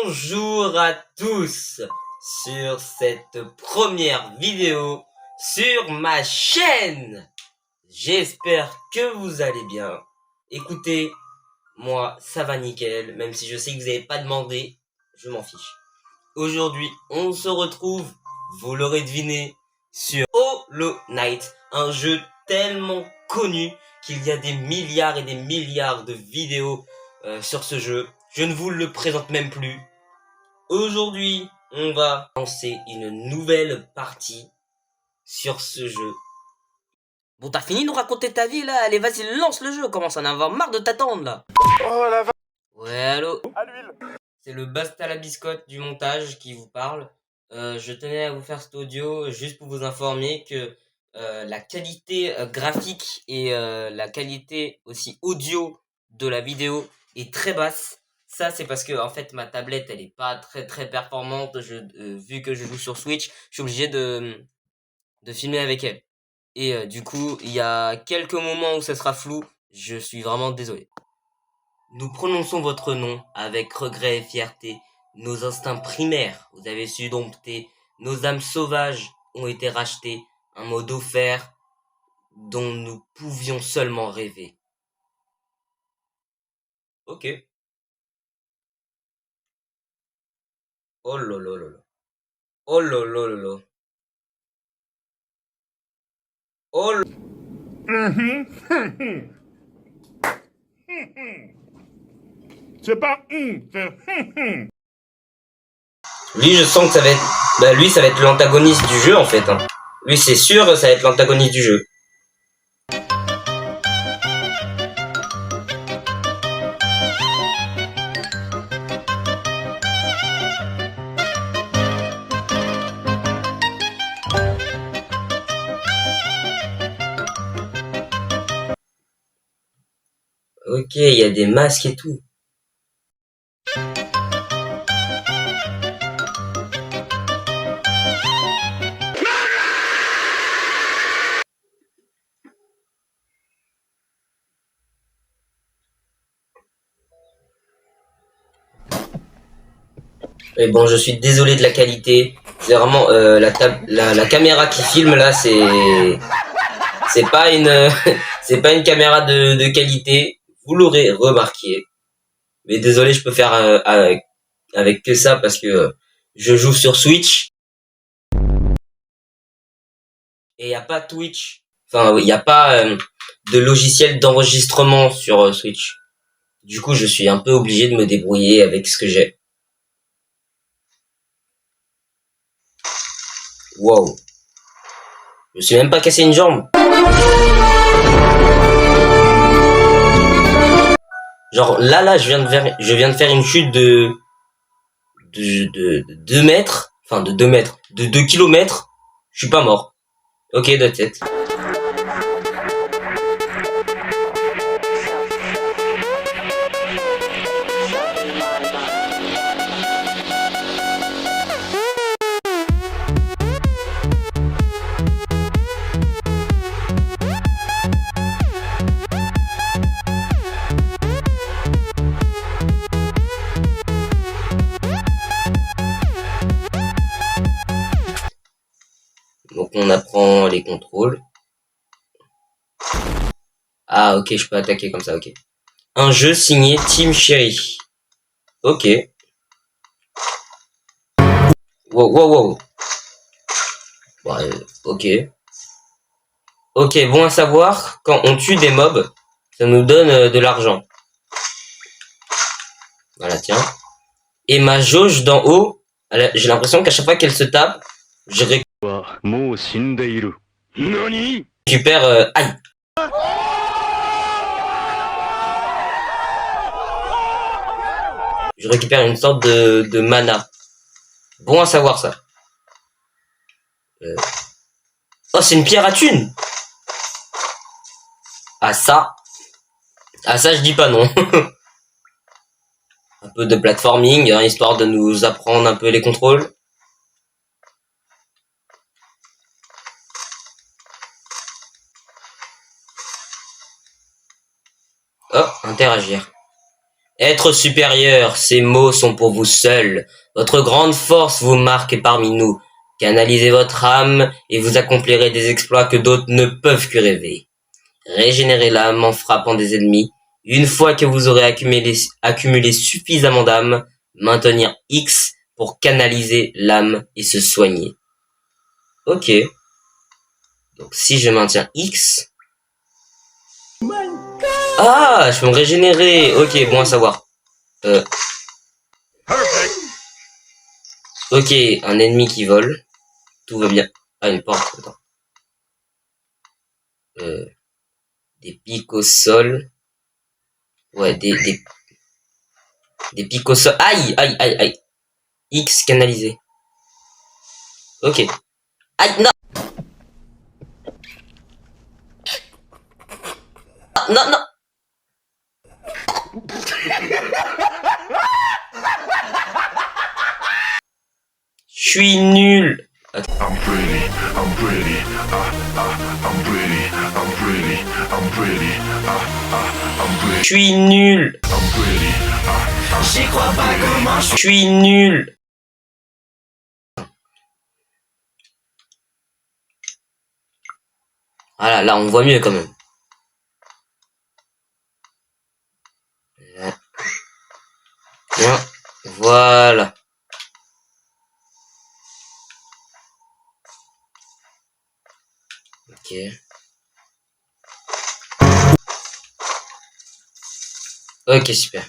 Bonjour à tous sur cette première vidéo sur ma chaîne. J'espère que vous allez bien. Écoutez, moi ça va nickel, même si je sais que vous n'avez pas demandé, je m'en fiche. Aujourd'hui, on se retrouve, vous l'aurez deviné, sur Hollow Knight, un jeu tellement connu qu'il y a des milliards et des milliards de vidéos sur ce jeu. Je ne vous le présente même plus. Aujourd'hui, on va lancer une nouvelle partie sur ce jeu. Bon, t'as fini de nous raconter ta vie là? Allez, vas-y, lance le jeu, commence à en avoir marre de t'attendre là. Oh la vache. Ouais, allô? À l'huile. C'est le Basta la biscotte du montage qui vous parle. Je tenais à vous faire cet audio juste pour vous informer que la qualité graphique et la qualité aussi audio de la vidéo est très basse. Ça, c'est parce que en fait ma tablette elle est pas très performante. Vu que je joue sur Switch, je suis obligé de filmer avec elle. Et du coup, il y a quelques moments où ça sera flou. Je suis vraiment désolé. Nous prononçons votre nom avec regret et fierté. Nos instincts primaires, vous avez su dompter. Nos âmes sauvages ont été rachetées. Un mode offert dont nous pouvions seulement rêver. Ok. Oh là là là là. Oh là là là là. Oh là. C'est pas c'est Lui, je sens que ça va être... Bah lui, ça va être l'antagoniste du jeu en fait. Hein. Lui, c'est sûr, ça va être l'antagoniste du jeu. Ok, il y a des masques et tout. Et bon, je suis désolé de la qualité. C'est vraiment la caméra qui filme là, c'est pas une c'est pas une caméra de qualité. Vous l'aurez remarqué. Mais désolé, je peux faire avec que ça parce que je joue sur Switch et il y a pas Twitch. Enfin, il y a pas de logiciel d'enregistrement sur Switch. Du coup, je suis un peu obligé de me débrouiller avec ce que j'ai. Wow. Je me suis même pas cassé une jambe. Genre là, je viens de faire une chute de 2 mètres, enfin de 2 mètres, de 2 kilomètres. Je suis pas mort. Ok, that's it. Donc on apprend les contrôles. Ah ok, je peux attaquer comme ça, ok. Un jeu signé Team Cherry. Ok. Wow, wow, wow. Ouais, ok. Ok, bon à savoir, quand on tue des mobs, ça nous donne de l'argent. Voilà, tiens. Et ma jauge d'en haut, j'ai l'impression qu'à chaque fois qu'elle se tape, je récupère... aïe. Je récupère une sorte de mana. Bon à savoir ça. Oh, c'est une pierre à thunes. Ah ça je dis pas non. Un peu de platforming, hein, histoire de nous apprendre un peu les contrôles. Oh, interagir. Être supérieur, ces mots sont pour vous seuls. Votre grande force vous marque parmi nous. Canalisez votre âme et vous accomplirez des exploits que d'autres ne peuvent que rêver. Régénérez l'âme en frappant des ennemis. Une fois que vous aurez accumulé suffisamment d'âme, maintenir X pour canaliser l'âme et se soigner. Ok. Donc si je maintiens X... Ah, je peux me régénérer. Ok, bon à savoir. Ok, un ennemi qui vole. Tout va bien. Ah, une porte, attends. Des pics au sol. Ouais, des pics au sol. Aïe, aïe, aïe, aïe. X canalisé. Ok. Aïe, non. Non, non. Je suis nul. I'm pretty, I'm pretty, I'm pretty, I'm pretty, I'm pretty, I'm pretty, Je suis nul. I'm pretty, J'y crois pas comment Je suis nul. Voilà, là on voit mieux quand même. Bien, voilà. Ok. Ok, super.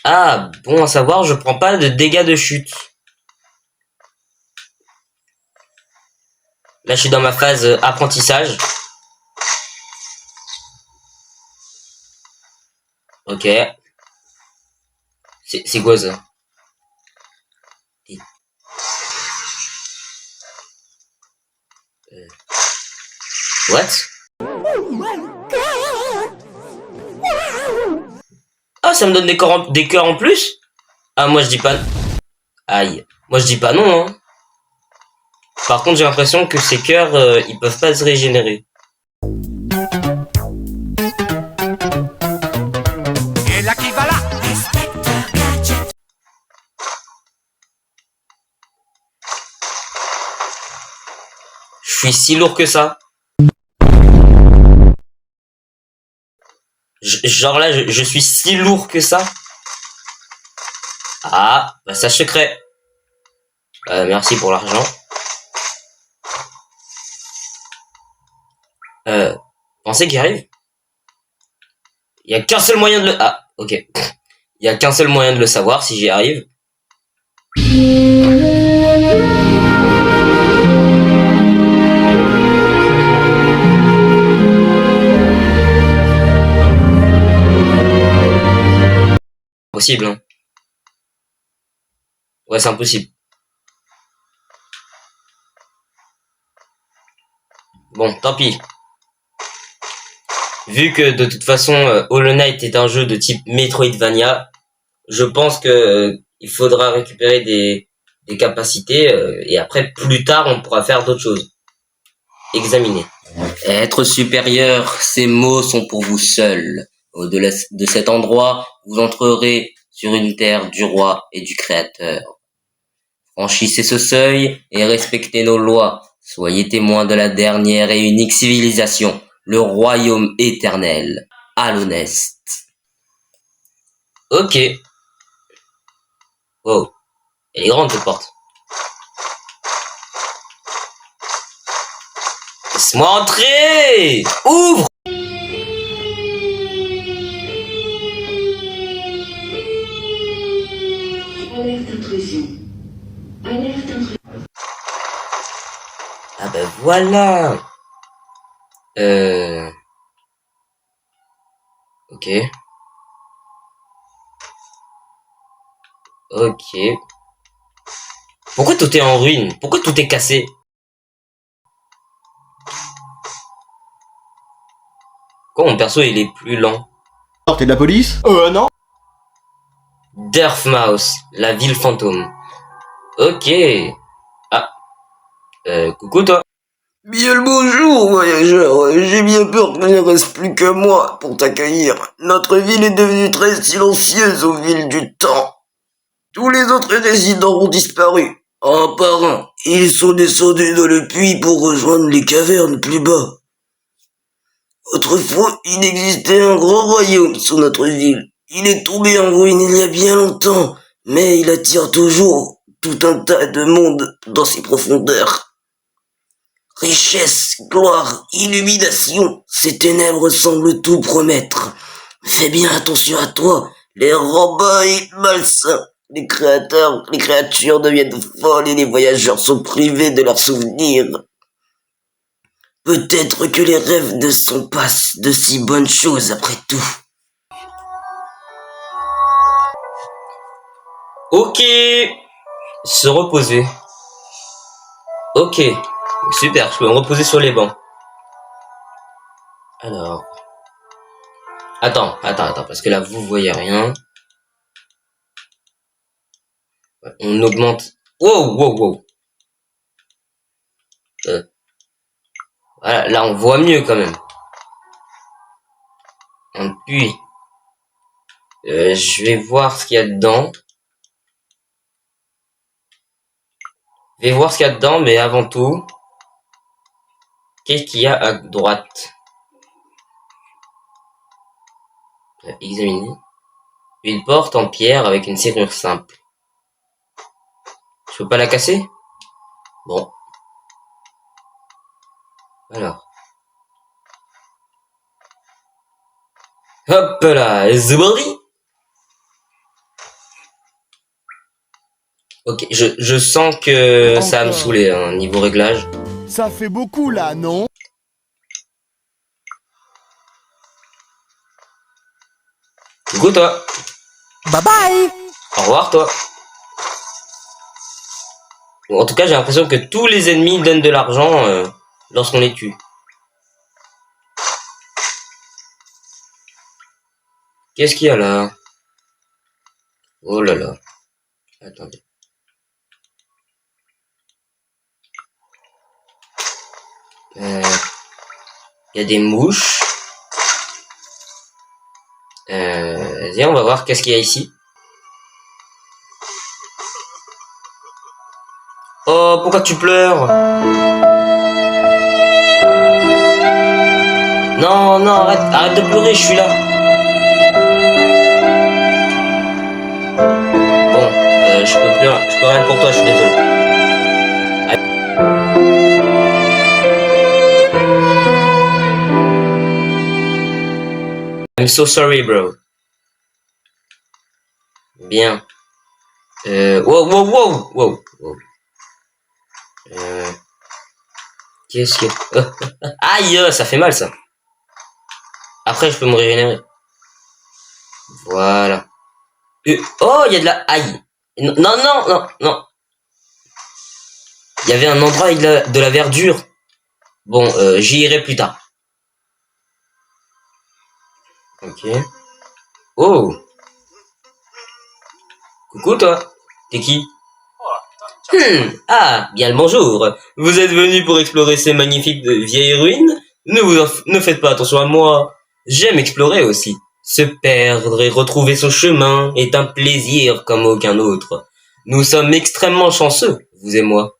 Ah, bon à savoir, je prends pas de dégâts de chute. Là, je suis dans ma phase apprentissage. Ok. C'est quoi ça? What? Ah, ça me donne des cœurs en plus? Ah, moi je dis pas... Aïe. Moi je dis pas non, hein. Par contre, j'ai l'impression que ces cœurs, ils peuvent pas se régénérer. Et là qui va là. Je suis si lourd que ça. Genre là, je suis si lourd que ça. Ah, passage secret. Merci pour l'argent. Pensez qu'il arrive? Il y a qu'un seul moyen de le... Ah, ok. Il y a qu'un seul moyen de le savoir si j'y arrive. Impossible, hein. Ouais, c'est impossible. Bon, tant pis. Vu que de toute façon, Hollow Knight est un jeu de type Metroidvania, je pense que il faudra récupérer des capacités et après, plus tard, on pourra faire d'autres choses. Examiner. Être supérieur, ces mots sont pour vous seuls. Au-delà de cet endroit, vous entrerez sur une terre du roi et du créateur. Franchissez ce seuil et respectez nos lois. Soyez témoins de la dernière et unique civilisation, le royaume éternel, Alonest. Ok. Wow. Elle est grande cette porte. Laisse-moi entrer! Ouvre! Alerte intrusion. Alerte intrusion. Ah ben voilà. Ok. Ok. Pourquoi tout est en ruine? Pourquoi tout est cassé? Pourquoi mon perso il est plus lent? T'es de la police? Non. Deathmouse, la ville fantôme. Ok. Ah. Coucou toi. Bien le bonjour, voyageur. J'ai bien peur qu'il ne reste plus que moi pour t'accueillir. Notre ville est devenue très silencieuse au fil du temps. Tous les autres résidents ont disparu. Un par un, ils sont descendus dans le puits pour rejoindre les cavernes plus bas. Autrefois, il existait un grand royaume sur notre ville. Il est tombé en ruine il y a bien longtemps, mais il attire toujours tout un tas de monde dans ses profondeurs. Richesse, gloire, illumination, ces ténèbres semblent tout promettre. Fais bien attention à toi, les robots et malsains. Les créatures deviennent folles et les voyageurs sont privés de leurs souvenirs. Peut-être que les rêves ne sont pas de si bonnes choses après tout. Ok. Se reposer. Ok. Super, je peux me reposer sur les bancs. Alors. Attends, parce que là, vous voyez rien. Ouais, on augmente. Wow. Voilà, là, on voit mieux quand même. Puis, je vais voir ce qu'il y a dedans. Mais avant tout, qu'est-ce qu'il y a à droite? Examiner. Une porte en pierre avec une serrure simple. Je peux pas la casser? Bon. Alors. Hop là, Zouari. Ok, je sens que ça va me saouler, hein, niveau réglage. Ça fait beaucoup là, non? Coucou toi. Bye bye. Au revoir toi. Bon, en tout cas, j'ai l'impression que tous les ennemis donnent de l'argent lorsqu'on les tue. Qu'est-ce qu'il y a là? Oh là là. Attendez. Il y a des mouches. Vas-y, on va voir qu'est-ce qu'il y a ici. Oh, pourquoi tu pleures? Non, arrête de pleurer, je suis là. Bon, je peux rien pour toi, je suis désolé. I'm so sorry, bro. Bien. Wow. Qu'est-ce que... Aïe, ça fait mal, ça. Après, je peux me régénérer. Voilà. Oh, il y a de la... Aïe. Non. Il y avait un endroit avec de la verdure. Bon, j'y irai plus tard. Ok. Oh. Coucou toi. T'es qui? Ah, bien le bonjour. Vous êtes venu pour explorer ces magnifiques vieilles ruines? Ne faites pas attention à moi. J'aime explorer aussi. Se perdre et retrouver son chemin est un plaisir comme aucun autre. Nous sommes extrêmement chanceux, vous et moi.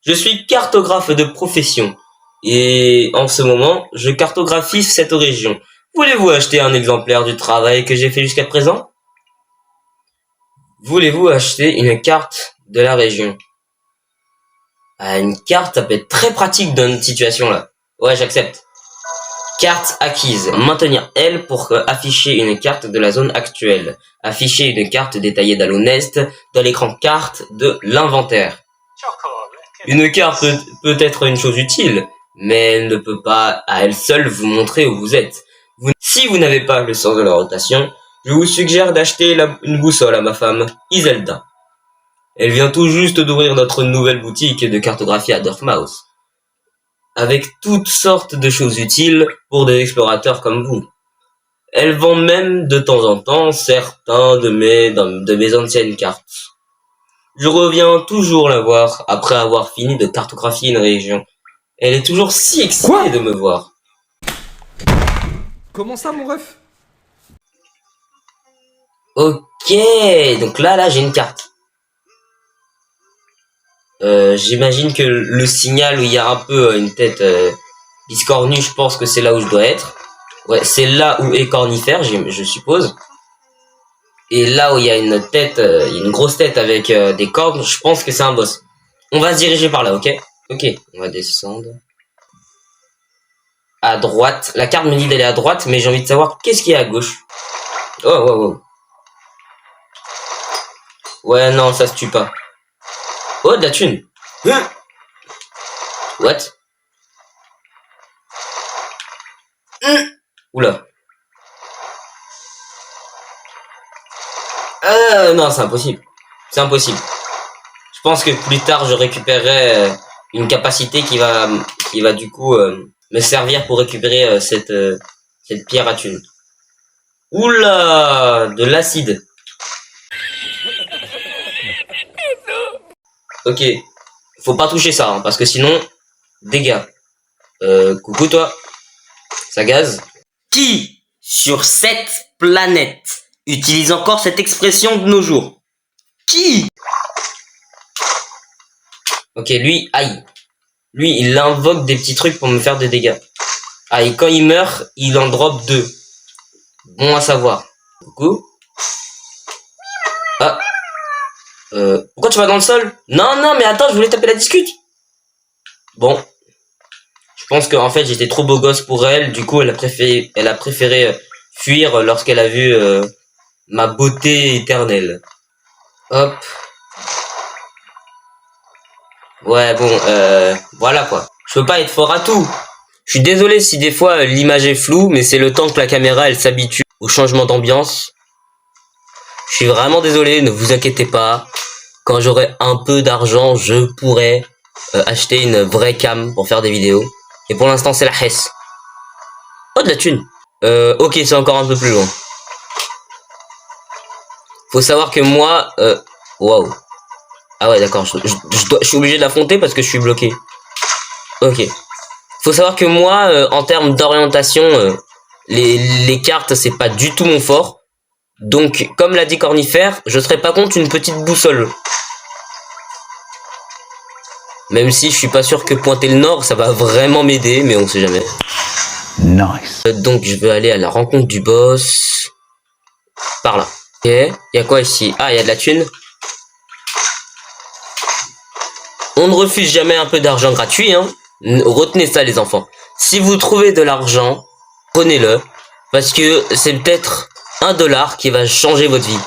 Je suis cartographe de profession. Et en ce moment, je cartographie cette région. Voulez-vous acheter un exemplaire du travail que j'ai fait jusqu'à présent? Voulez-vous acheter une carte de la région? Ah, une carte, ça peut être très pratique dans une situation là. Ouais, j'accepte. Carte acquise. Maintenir L pour afficher une carte de la zone actuelle. Afficher une carte détaillée d'Alonest dans l'écran carte de l'inventaire. Une carte peut être une chose utile, mais elle ne peut pas à elle seule vous montrer où vous êtes. Si vous n'avez pas le sens de la rotation, je vous suggère d'acheter une boussole à ma femme, Iselda. Elle vient tout juste d'ouvrir notre nouvelle boutique de cartographie à Dorfmouth, avec toutes sortes de choses utiles pour des explorateurs comme vous. Elle vend même de temps en temps certains de mes anciennes cartes. Je reviens toujours la voir après avoir fini de cartographier une région. Elle est toujours si excitée de me voir. Comment ça, mon ref? Ok, donc là, j'ai une carte. J'imagine que le signal où il y a un peu une tête biscornue, je pense que c'est là où je dois être. Ouais, c'est là où est cornifère, je suppose. Et là où il y a une tête, une grosse tête avec des cornes, je pense que c'est un boss. On va se diriger par là, ok? Ok, on va descendre. À droite. La carte me dit d'aller à droite, mais j'ai envie de savoir qu'est-ce qu'il y a à gauche. Oh, oh, oh. Ouais, non, ça se tue pas. Oh, de la thune. What? Oula. Non, c'est impossible. C'est impossible. Je pense que plus tard, je récupérerai une capacité qui va du coup me servir pour récupérer cette pierre à thune. Oula, de l'acide. Ok, faut pas toucher ça, hein, parce que sinon, dégâts. Coucou toi, ça gaze. Qui sur cette planète utilise encore cette expression de nos jours? Qui? Ok, lui, aïe. Lui, il invoque des petits trucs pour me faire des dégâts. Ah, et quand il meurt, il en drop 2. Bon à savoir. Coucou. Ah. Pourquoi tu vas dans le sol? Non, non, mais attends, je voulais taper la discute. Bon. Je pense qu'en fait, j'étais trop beau gosse pour elle. Du coup, elle a préféré fuir lorsqu'elle a vu ma beauté éternelle. Hop. Ouais, bon, voilà quoi. Je peux pas être fort à tout. Je suis désolé si des fois l'image est floue, mais c'est le temps que la caméra elle s'habitue au changement d'ambiance. Je suis vraiment désolé, ne vous inquiétez pas. Quand j'aurai un peu d'argent, je pourrai acheter une vraie cam pour faire des vidéos. Et pour l'instant, c'est la Hesse. Oh, de la thune. Ok, c'est encore un peu plus loin. Faut savoir que moi... Waouh. Ah ouais, d'accord, je suis obligé de l'affronter parce que je suis bloqué. Ok. Faut savoir que moi, en termes d'orientation, les cartes, c'est pas du tout mon fort. Donc, comme l'a dit Cornifère, je serais pas contre une petite boussole. Même si je suis pas sûr que pointer le nord, ça va vraiment m'aider, mais on sait jamais. Nice. Donc, je vais aller à la rencontre du boss. Par là. Ok. Il y a quoi ici? Ah, il y a de la thune. On ne refuse jamais un peu d'argent gratuit, hein. Retenez ça, les enfants. Si vous trouvez de l'argent, prenez-le. Parce que c'est peut-être $1 qui va changer votre vie.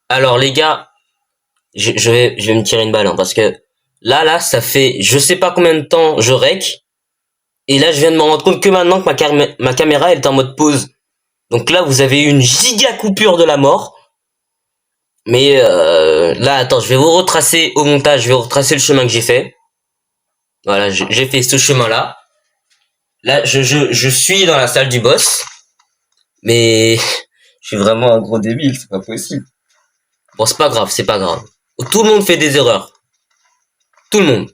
Alors, les gars, je vais me tirer une balle, hein, parce que là, ça fait je sais pas combien de temps je rec. Et là, je viens de me rendre compte que maintenant que ma caméra elle est en mode pause. Donc là, vous avez une giga coupure de la mort. Mais là, attends, je vais vous retracer au montage, je vais vous retracer le chemin que j'ai fait. Voilà, j'ai fait ce chemin-là. Là, je suis dans la salle du boss. Mais je suis vraiment un gros débile, c'est pas possible. Bon, c'est pas grave, c'est pas grave. Tout le monde fait des erreurs. Tout le monde.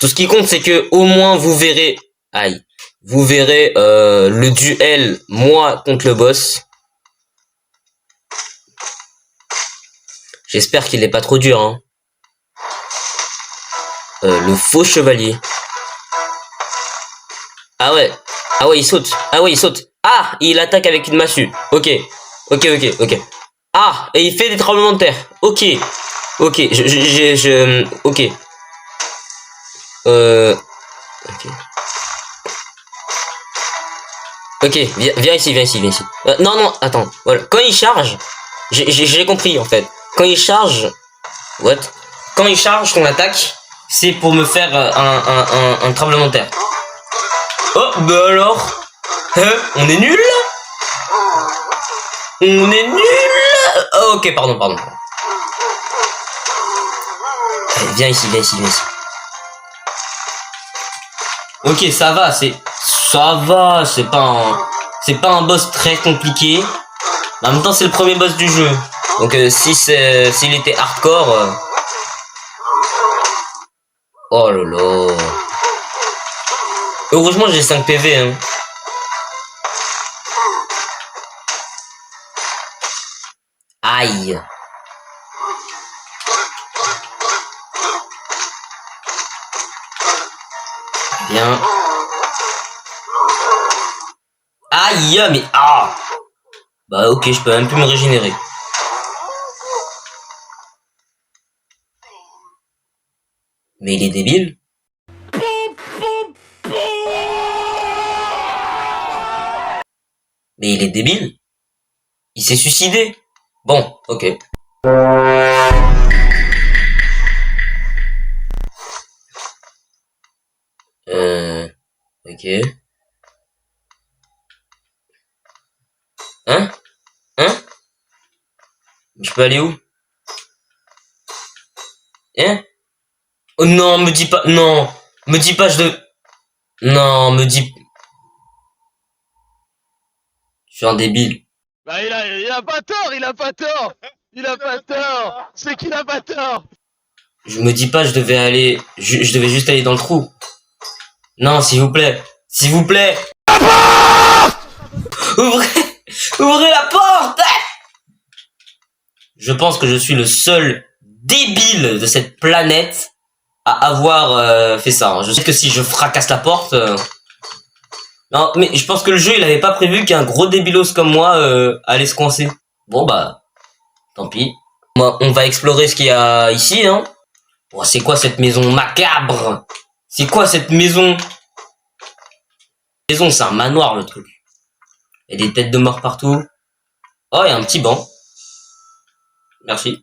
Tout ce qui compte, c'est que au moins vous verrez... Aïe. Vous verrez le duel, moi contre le boss. J'espère qu'il n'est pas trop dur, hein. Le faux chevalier. Ah ouais. Ah ouais, il saute. Ah ouais, il saute. Ah, il attaque avec une massue. Ok. Ok. Ah, et il fait des tremblements de terre. Ok. Ok. Ok. Ok. Ok, viens ici. Non, attends. Voilà. Quand il charge, j'ai compris en fait. Quand il charge, what? Quand il charge ton attaque, c'est pour me faire un tremblement de terre. Oh, bah alors, hein, on est nul. On est nul. Oh, ok, pardon. Allez, viens ici. Ok, ça va, c'est pas un boss très compliqué. En même temps, c'est le premier boss du jeu. Donc s'il était hardcore... Oh là là. Heureusement j'ai 5 PV hein. Aïe. Bien. Aïe, mais ah. Bah ok, je peux même plus me régénérer. Mais il est débile. Mais il est débile. Il s'est suicidé. Bon, ok. Ok. Hein? Je peux aller où? Hein? Oh non, me dis pas, non. Me dis pas, non, me dis... Je suis un débile. Bah il a pas tort, il a pas tort. C'est qu'il a pas tort. Je me dis pas, je devais aller... Je devais juste aller dans le trou. Non, s'il vous plaît. S'il vous plaît. Ouvrez la porte. Je pense que je suis le seul débile de cette planète à avoir fait ça. Je sais que si je fracasse la porte... Non, mais je pense que le jeu, il avait pas prévu qu'un gros débilos comme moi allait se coincer. Bon bah, tant pis. On va explorer ce qu'il y a ici, hein. Oh, c'est quoi cette maison macabre? C'est quoi cette maison? Maison, c'est un manoir, le truc. Il y a des têtes de mort partout. Oh, il y a un petit banc. Merci.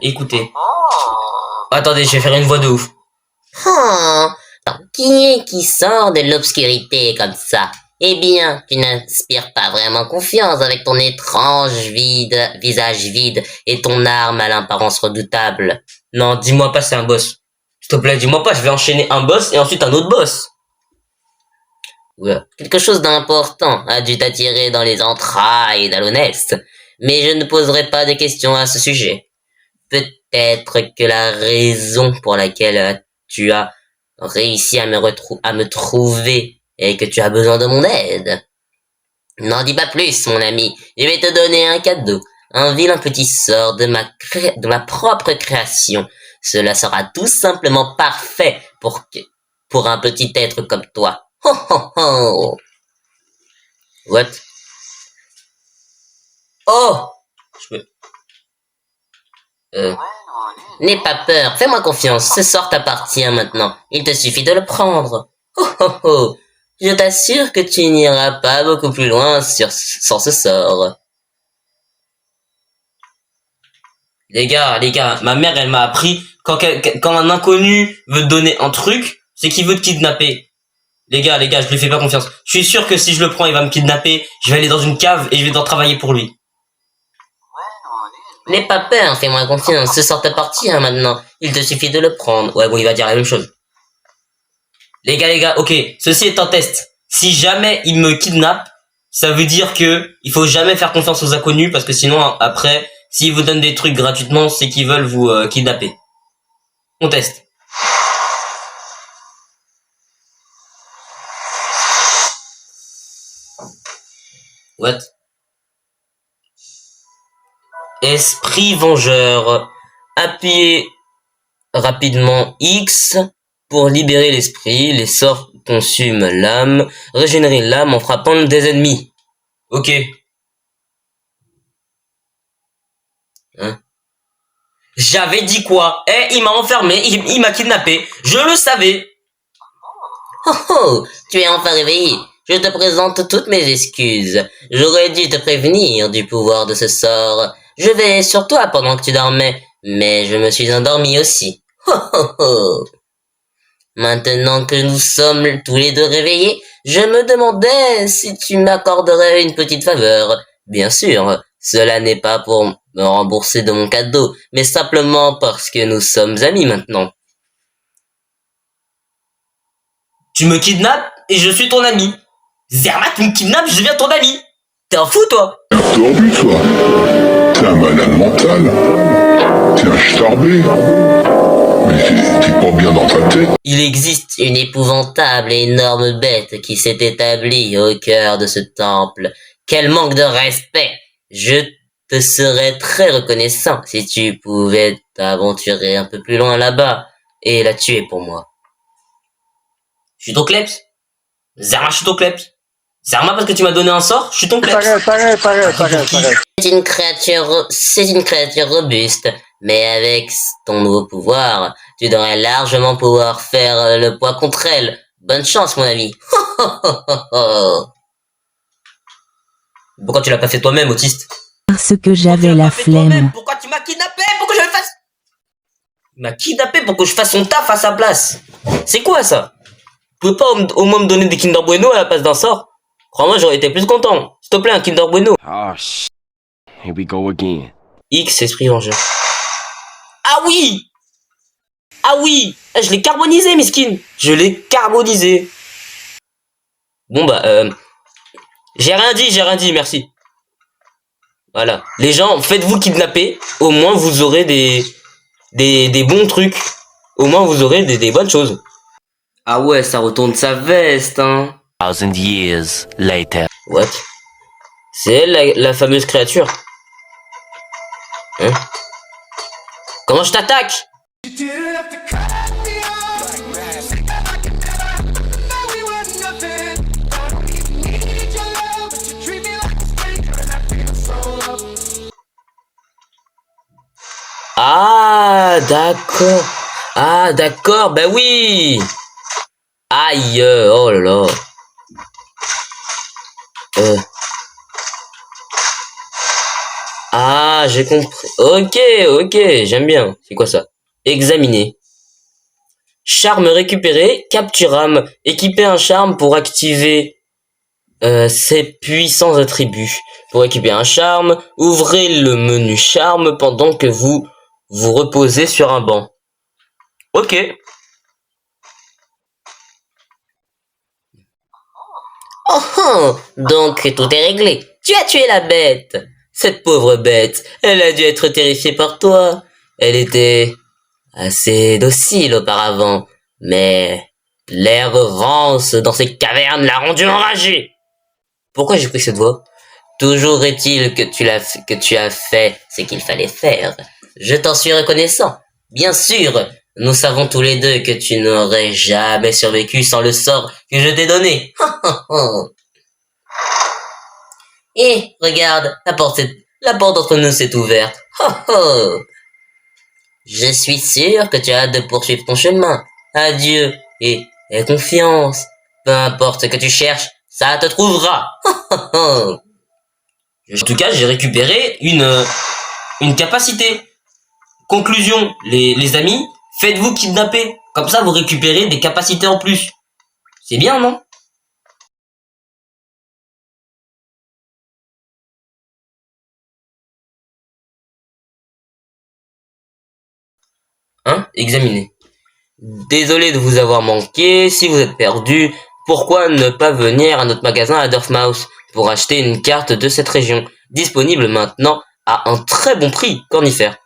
Écoutez. Attendez, je vais faire une voix de ouf. Qui est qui sort de l'obscurité comme ça? Eh bien, tu n'inspires pas vraiment confiance avec ton étrange visage vide et ton arme à l'apparence redoutable. Non, dis-moi pas c'est un boss. S'il te plaît, dis-moi pas, je vais enchaîner un boss et ensuite un autre boss. Ouais. Quelque chose d'important a dû t'attirer dans les entrailles d'Alonest, mais je ne poserai pas de questions à ce sujet. Peut-être que la raison pour laquelle tu as réussi à me trouver et que tu as besoin de mon aide. N'en dis pas plus, mon ami. Je vais te donner un cadeau. Un vilain petit sort de ma propre création. Cela sera tout simplement parfait pour un petit être comme toi. Ho ho ho. What? Oh! N'aie pas peur, fais-moi confiance, ce sort t'appartient maintenant. Il te suffit de le prendre. Oh oh oh! Je t'assure que tu n'iras pas beaucoup plus loin sans ce sort. Les gars, ma mère, elle m'a appris, quand un inconnu veut te donner un truc, c'est qu'il veut te kidnapper. Les gars, je lui fais pas confiance. Je suis sûr que si je le prends, il va me kidnapper, je vais aller dans une cave et je vais devoir travailler pour lui. N'aie pas peur, fais-moi confiance, ce sort t'appartient maintenant. Il te suffit de le prendre. Ouais, bon, il va dire la même chose. Les gars, ok, ceci est un test. Si jamais il me kidnappe, ça veut dire que il faut jamais faire confiance aux inconnus parce que sinon, après, s'ils vous donnent des trucs gratuitement, c'est qu'ils veulent vous kidnapper. On teste. What? Esprit vengeur. Appuyez rapidement X pour libérer l'esprit. Les sorts consument l'âme. Régénérer l'âme en frappant des ennemis. Ok. Hein? J'avais dit quoi? Il m'a enfermé, il m'a kidnappé. Je le savais. Oh oh, tu es enfin réveillé. Je te présente toutes mes excuses. J'aurais dû te prévenir du pouvoir de ce sort. Je veillais sur toi pendant que tu dormais, mais je me suis endormi aussi. Ho ho ho. Maintenant que nous sommes tous les deux réveillés, je me demandais si tu m'accorderais une petite faveur. Bien sûr, cela n'est pas pour me rembourser de mon cadeau, mais simplement parce que nous sommes amis maintenant. Tu me kidnappes et je suis ton ami. Zermatt me kidnappe, je deviens ton ami. T'es un fou, toi? Tordu, toi. T'es un malade mental. T'es un starbé. Mais t'es pas bien dans ta tête. Il existe une épouvantable et énorme bête qui s'est établie au cœur de ce temple. Quel manque de respect! Je te serais très reconnaissant si tu pouvais t'aventurer un peu plus loin là-bas et la tuer pour moi. Je suis ton kleps? Zerma, je suis ton kleps? Zerma, parce que tu m'as donné un sort, je suis ton kleps. T'arrête. C'est une créature robuste, mais avec ton nouveau pouvoir, tu devrais largement pouvoir faire le poids contre elle. Bonne chance, mon ami. Pourquoi tu l'as pas fait toi-même, autiste? Parce que j'avais la flemme. Pourquoi tu m'as kidnappé? Pourquoi je le fasse? Il m'a kidnappé pour que je fasse son taf à sa place. C'est quoi ça? Tu peux pas au moins me donner des Kinder Bueno à la place d'un sort? Crois-moi, j'aurais été plus content. S'il te plaît, un Kinder Bueno. Oh shit. Here we go again. X, esprit vengeur. Ah oui! Ah oui! Je l'ai carbonisé, miskin! Je l'ai carbonisé. Bon bah, j'ai rien dit, merci. Voilà. Les gens, faites-vous kidnapper. Au moins, vous aurez des bons trucs. Au moins, vous aurez des bonnes choses. Ah ouais, ça retourne sa veste, hein. 1,000 years later. What? C'est elle, la fameuse créature. Hein? Comment je t'attaque? Ah, d'accord. Ah, d'accord, bah oui. Aïe, oh là là. Ah, j'ai compris. Ok, j'aime bien. C'est quoi ça? Examiner. Charme récupéré, capture âme. Équiper un charme pour activer ses puissants attributs. Pour équiper un charme, ouvrez le menu charme pendant que vous vous reposez sur un banc. Ok. Oh, donc tout est réglé. Tu as tué la bête. Cette pauvre bête, elle a dû être terrifiée par toi. Elle était assez docile auparavant, mais l'air rance dans ces cavernes l'a rendue enragée. Pourquoi j'ai pris cette voix? Toujours est-il que tu as fait ce qu'il fallait faire. Je t'en suis reconnaissant. Bien sûr, nous savons tous les deux que tu n'aurais jamais survécu sans le sort que je t'ai donné. Et regarde, la porte entre nous s'est ouverte. Je suis sûr que tu as hâte de poursuivre ton chemin. Adieu et confiance. Peu importe ce que tu cherches, ça te trouvera. En tout cas, j'ai récupéré une capacité. Conclusion, les amis, faites-vous kidnapper. Comme ça, vous récupérez des capacités en plus. C'est bien, non? Hein? Examinez. Désolé de vous avoir manqué. Si vous êtes perdu, pourquoi ne pas venir à notre magasin à Dorfmouse pour acheter une carte de cette région, disponible maintenant à un très bon prix, cornifère.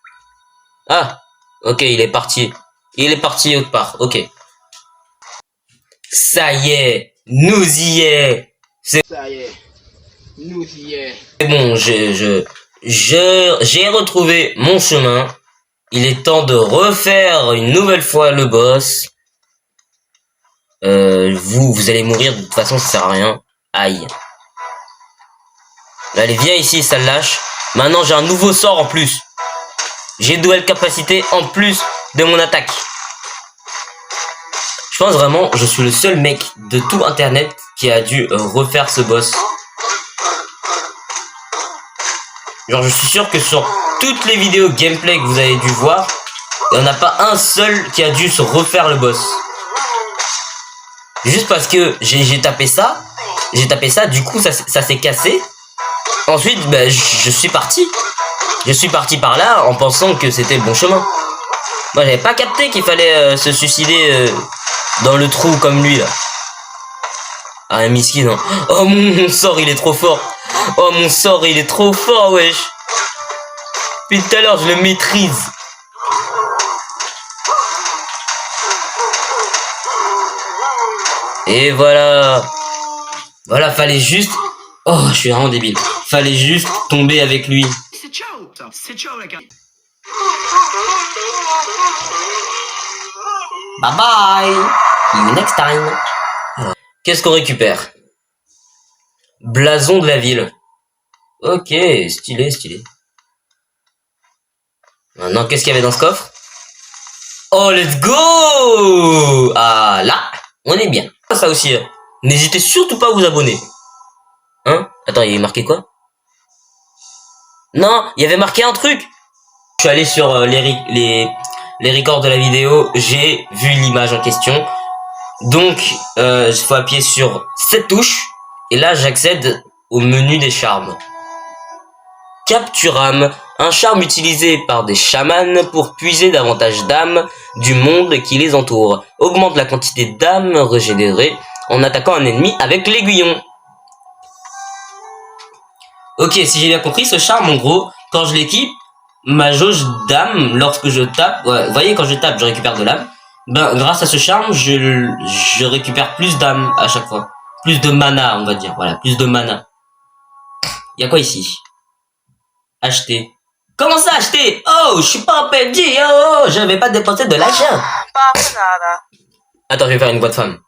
Ah, ok, il est parti autre part, ok. Ça y est, nous y est. C'est bon, j'ai retrouvé mon chemin. Il est temps de refaire une nouvelle fois le boss. Vous allez mourir, de toute façon, ça sert à rien. Aïe. Allez, viens ici, ça lâche. Maintenant, j'ai un nouveau sort en plus. J'ai une nouvelle capacité en plus de mon attaque. Je pense vraiment, je suis le seul mec de tout internet qui a dû refaire ce boss. Genre, je suis sûr que sur toutes les vidéos gameplay que vous avez dû voir, il n'y en a pas un seul qui a dû se refaire le boss. Juste parce que j'ai tapé ça, du coup ça s'est cassé. Ensuite, bah, je suis parti. Je suis parti par là en pensant que c'était le bon chemin. Moi, j'avais pas capté qu'il fallait se suicider dans le trou comme lui là. Ah, miskin, hein. Oh, mon sort, il est trop fort. Oh, mon sort, il est trop fort, wesh. Depuis tout à l'heure, je le maîtrise. Et voilà. Voilà, fallait juste... Oh, je suis vraiment débile. Fallait juste tomber avec lui. Bye bye. See you next time. Qu'est-ce qu'on récupère? Blason de la ville. Ok, stylé, stylé. Maintenant, qu'est-ce qu'il y avait dans ce coffre? Oh, let's go! Ah, là, on est bien. Ça aussi, n'hésitez surtout pas à vous abonner. Hein? Attends, il y avait marqué quoi? Non, il y avait marqué un truc. Je suis allé sur les records de la vidéo, j'ai vu l'image en question. Donc, il faut appuyer sur cette touche. Et là, j'accède au menu des charmes. Capture âme, un charme utilisé par des chamans pour puiser davantage d'âmes du monde qui les entoure. Augmente la quantité d'âmes régénérées en attaquant un ennemi avec l'aiguillon. Ok, si j'ai bien compris, ce charme, en gros, quand je l'équipe, ma jauge d'âme, lorsque je tape, ouais, vous voyez, quand je tape, je récupère de l'âme. Ben, grâce à ce charme, je récupère plus d'âme à chaque fois. Plus de mana, on va dire. Voilà, plus de mana. Il y a quoi ici? Acheter. Comment ça, acheter? Oh, je suis pas en PNJ. Oh, je vais pas dépenser de l'argent. Attends, je vais faire une voix de femme.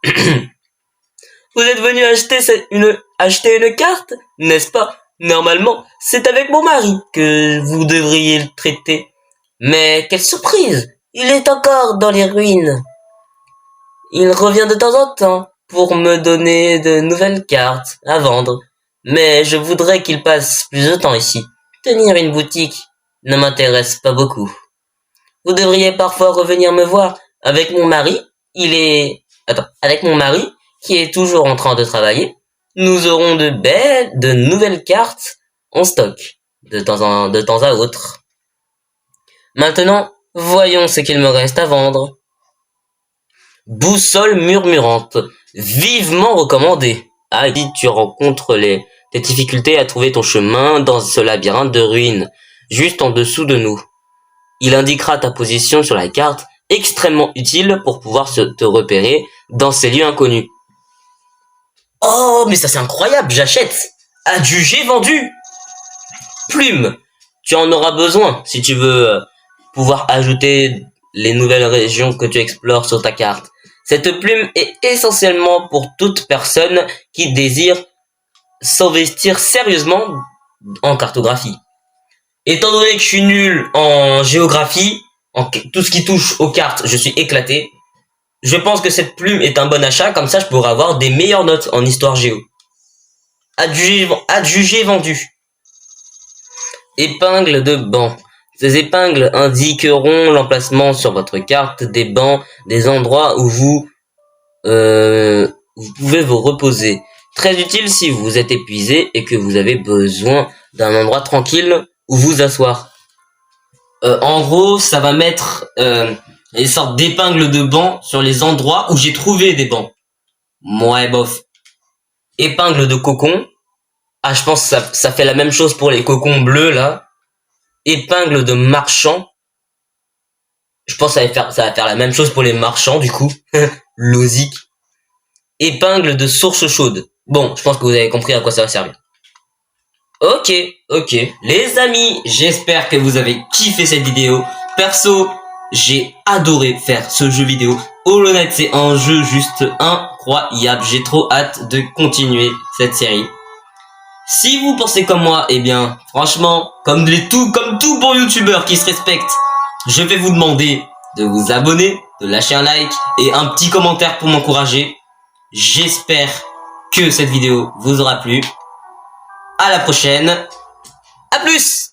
Vous êtes venu acheter une carte, n'est-ce pas? Normalement, c'est avec mon mari que vous devriez le traiter. Mais quelle surprise! Il est encore dans les ruines. Il revient de temps en temps pour me donner de nouvelles cartes à vendre. Mais je voudrais qu'il passe plus de temps ici. Tenir une boutique ne m'intéresse pas beaucoup. Vous devriez parfois revenir me voir. Avec mon mari, avec mon mari, qui est toujours en train de travailler, nous aurons de nouvelles cartes en stock, de temps à autre. Maintenant, voyons ce qu'il me reste à vendre. Boussole murmurante, vivement recommandée. Ah, ici tu rencontres tes difficultés à trouver ton chemin dans ce labyrinthe de ruines, juste en dessous de nous. Il indiquera ta position sur la carte, extrêmement utile pour pouvoir te repérer dans ces lieux inconnus. Oh, mais ça c'est incroyable, j'achète. Adjugé vendu. Plume, tu en auras besoin si tu veux pouvoir ajouter les nouvelles régions que tu explores sur ta carte. Cette plume est essentiellement pour toute personne qui désire s'investir sérieusement en cartographie. Étant donné que je suis nul en géographie, en tout ce qui touche aux cartes, je suis éclaté. Je pense que cette plume est un bon achat, comme ça je pourrai avoir des meilleures notes en histoire géo. Adjugé vendu. Épingle de banc. Ces épingles indiqueront l'emplacement sur votre carte des bancs, des endroits où vous pouvez vous reposer. Très utile si vous êtes épuisé et que vous avez besoin d'un endroit tranquille où vous asseoir. En gros, ça va mettre des sortes d'épingles de banc sur les endroits où j'ai trouvé des bancs. Ouais, bof. Épingle de cocon. Ah, je pense que ça fait la même chose pour les cocons bleus, là. Épingle de marchand. Je pense que ça va faire la même chose pour les marchands, du coup. Logique. Épingle de source chaude. Bon, je pense que vous avez compris à quoi ça va servir. Ok. Les amis, j'espère que vous avez kiffé cette vidéo. Perso, j'ai adoré faire ce jeu vidéo. Hollow Knight, c'est un jeu juste incroyable. J'ai trop hâte de continuer cette série. Si vous pensez comme moi, eh bien, franchement, comme tout bon youtubeur qui se respecte, je vais vous demander de vous abonner, de lâcher un like et un petit commentaire pour m'encourager. J'espère que cette vidéo vous aura plu. À la prochaine. À plus!